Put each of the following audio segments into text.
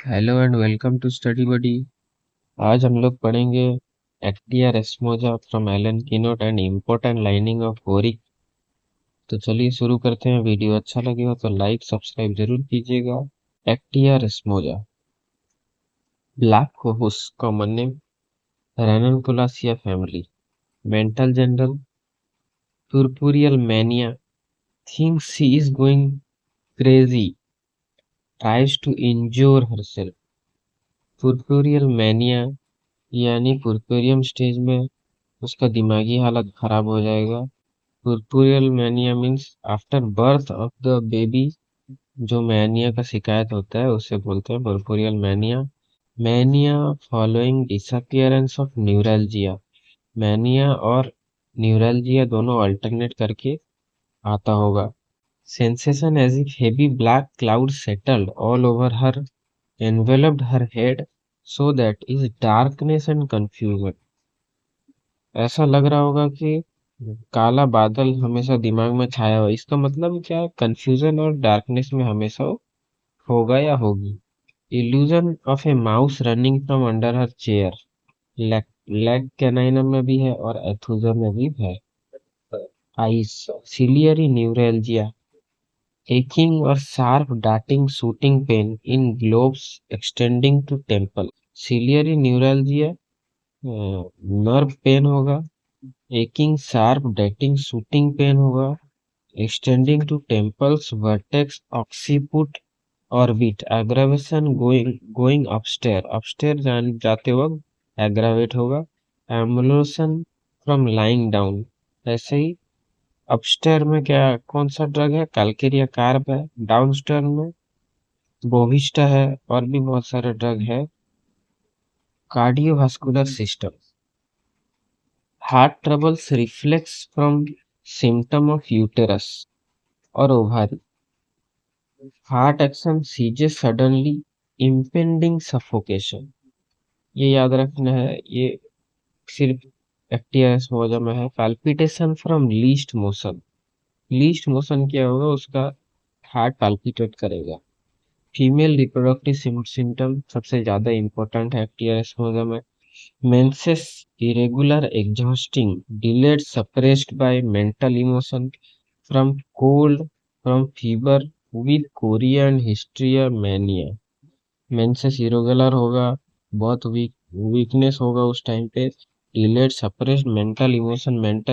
Hello and welcome to study buddy. आज हम लोग पढ़ेंगे actaea racemosa from Allen keynote and important lining of होरिक। तो चलिए शुरू करते हैं। वीडियो अच्छा लगे हो तो लाइक सब्सक्राइब जरूर कीजिएगा। Actaea racemosa, black cohosh, common name ranunculaceae family, mental general, puerperal mania, thinks she is going crazy, tries to injure herself। Puerperal mania यानी पुरपुरियम स्टेज में उसका दिमागी हालत खराब हो जाएगा। Puerperal mania means after birth of the baby, जो mania का शिकायत होता है उसे बोलते हैं puerperal mania. Mania following disappearance of neuralgia. Mania और न्यूरल्जिया दोनों अल्टरनेट करके आता होगा। Sensation as if heavy black cloud settled all over her, enveloped her head so that is darkness and confusion। ऐसा लग रहा होगा कि काला बादल हमेशा दिमाग में छाया हुआ। इसका मतलब क्या है? कंफ्यूजन और डार्कनेस में हमेशा वो होगा या होगी। Illusion of A mouse running from under her chair. Leg caninum में भी है और एथुजम में भी है। Ice, ciliary neuralgia, aching or sharp darting shooting pain in globes extending to temple। Ciliary neuralgia nerve pain होगा। aching sharp darting shooting pain होगा। extending to temples vertex occiput orbit aggravation going upstairs जाते वक्त aggravate होगा। Ambulation from lying down. ऐसे ही upstair में क्या कौन सा ड्रग है? कैलकेरिया कार्ब है। डाउनस्टेयर में बोविस्टा है और भी बहुत सारे ड्रग है। Cardiovascular system, heart troubles reflex from symptom of uterus और ovary. Heart action ceases suddenly, impending suffocation. ये याद रखना है, ये सिर्फ एक्टियास मोजा में है। Palpitation from least motion. Least motion क्या होगा? उसका हार्ट पैल्पिटेट करेगा। फीमेल रिप्रोडक्टिव सिम्टम सबसे ज्यादा इंपॉर्टेंट है एक्टियास मोजा में। Menses irregular, exhausting, delayed, suppressed by mental emotion, from cold, from fever, with chorea and hysteria, mania। Menses irregular होगा, बहुत वीकनेस होगा उस टाइम पे। Delayed, suppressed, mental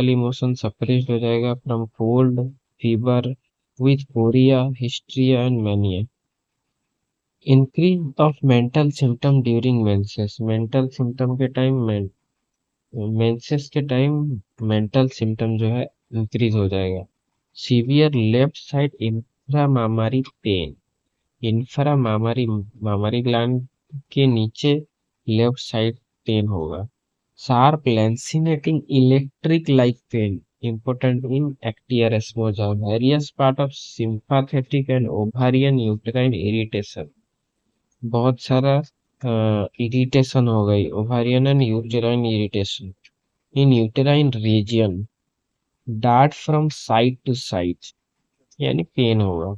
emotion suppressed हो जाएगा। From cold, fever, with chorea, hysteria and mania. Increase of mental symptom during menses. Mental symptom के time menses के time mental symptom जो है इंक्रीज हो जाएगा। Severe left side inframammary pain. Mammary gland के नीचे लेफ्ट साइड पेन होगा। Sharp lancinating electric like pain, important in actaea रेस्मोजा। Various part of sympathetic and ovarian uterine irritation. बहुत सारा इरिटेशन हो गई, ovarian and uterine irritation in uterine region. Dart from side to side यानी pain होगा।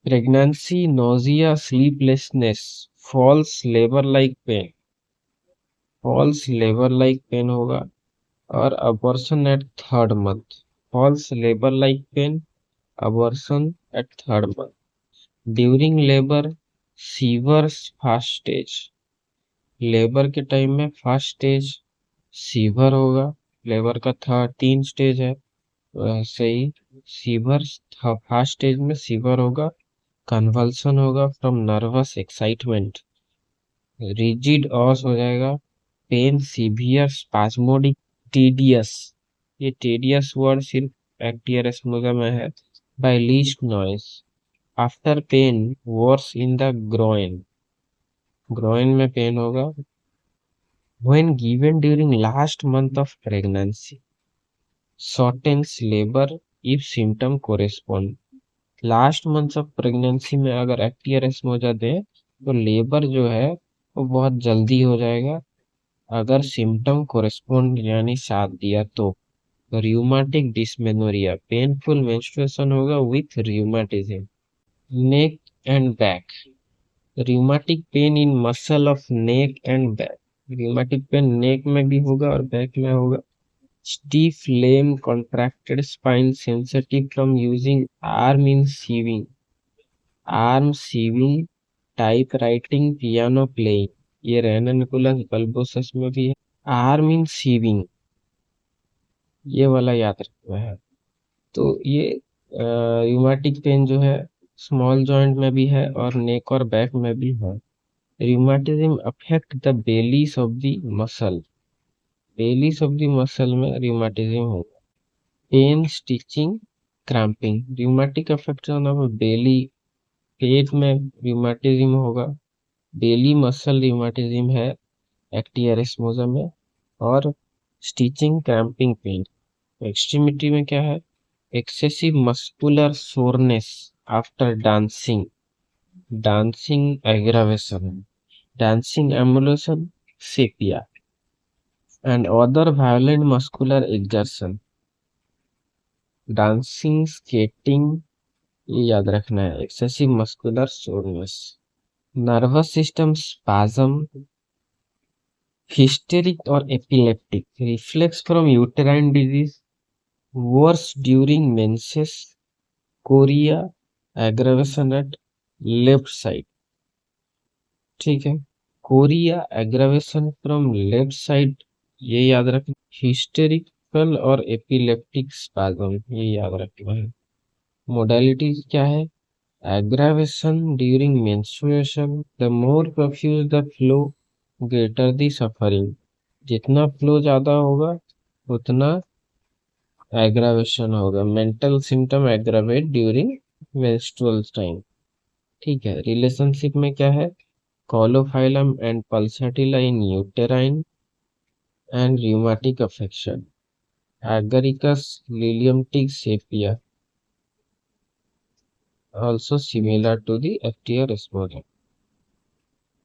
Pregnancy, nausea, sleeplessness, false labour like pain. False labour like pain होगा। और abortion at third month. False labour like pain, abortion at third month. During labour, severe fast stage. Labour के time में first stage severe होगा। Labour का तीन stage है, वैसे ही सीवर फर्स्ट स्टेज में सीवर होगा। कन्वल्सन होगा from nervous excitement. Rigid os हो जाएगा। Pain severe spasmodic, tedious. ये टीडियस वर्ड सिर्फ एक्टियरस्मोगा में है। By least noise. After pain worse in the groin. Groin में पेन होगा। When given during last month of pregnancy, shortens labour if symptom correspond. Last month of pregnancy में अगर एक्टियरस मोजा दे तो लेबर जो है वो बहुत जल्दी हो जाएगा, अगर सिम्टम कोरेस्पॉन्ड यानी साथ दिया तो। रियूमाटिक डिसमेनोरिया, पेनफुल मेंस्ट्रुएशन होगा with rheumatism. Neck and back. rheumatic pain in muscle of neck and back। rheumatic pain neck में भी होगा और बैक में होगा। stiff lame contracted spine sensitive from using arm in sieving। arm sieving, typewriting, piano playing। ये रेनानुकुलस बल्बोसस में भी है। आर्म इन सीविंग, ये वाला याद रखना है। तो ये रूमेटिक पेन जो है स्मॉल जॉइंट में भी है और नेक और बैक में भी है। rheumatism affect the bellies of the muscle। bellies of the muscle में rheumatism होगा। Pain, stitching, cramping. rheumatic affection of belly, पेट में rheumatism होगा। belly muscle rheumatism है एक्टियरिस्मोजा में। और स्टिचिंग, क्रैम्पिंग, पेन। एक्सट्रीमिटी में क्या है? excessive muscular soreness after dancing। dancing aggravation, dancing emulation, sepia। and other violent muscular exertion। Dancing, skating, ये याद रखना है। Excessive muscular soreness. Nervous system spasm, hysteric और epileptic. Reflex from uterine disease, worse during menses, chorea, aggravation at left side. ठीक है, chorea aggravation from left side, ये याद रखना। हिस्टेरिकल और एपिलेप्टिक स्पाज्म, ये याद रखना है। मोडालिटीज क्या है? aggravation during menstruation। the more profuse the flow, greater the suffering। जितना फ्लो ज्यादा होगा उतना एग्रावेशन होगा। Mental symptom aggravate during menstrual time. ठीक है, रिलेशनशिप में क्या है? Caulophyllum and pulsatilla in uterine and rheumatic affection। agaricus liliumtic sepia, also similar to the ftr।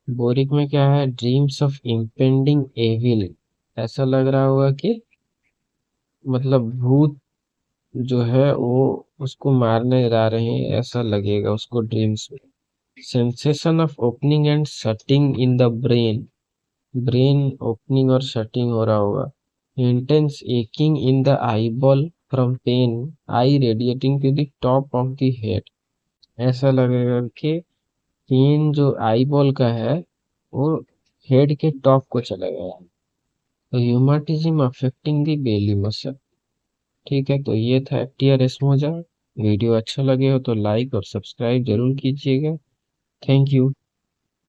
Boric में क्या है? Dreams of impending evil. ऐसा लग रहा होगा कि मतलब भूत जो है वो उसको मारने जा रहे हैं, ऐसा लगेगा उसको ड्रीम्स में। Sensation of opening and shutting in the brain. Brain opening और शटिंग हो रहा होगा। Intense aching in the eyeball from pain, eye radiating to the top of the head. ऐसा लगेगा कि पेन जो आई बॉल का है वो हेड के टॉप को चला गया। तो ह्यूमाटिज्म अफेक्टिंग द बेली मसल। ठीक है, तो ये था एक्टिया रेस्मोजा। वीडियो अच्छा लगे हो तो लाइक और सब्सक्राइब जरूर कीजिएगा। Thank you.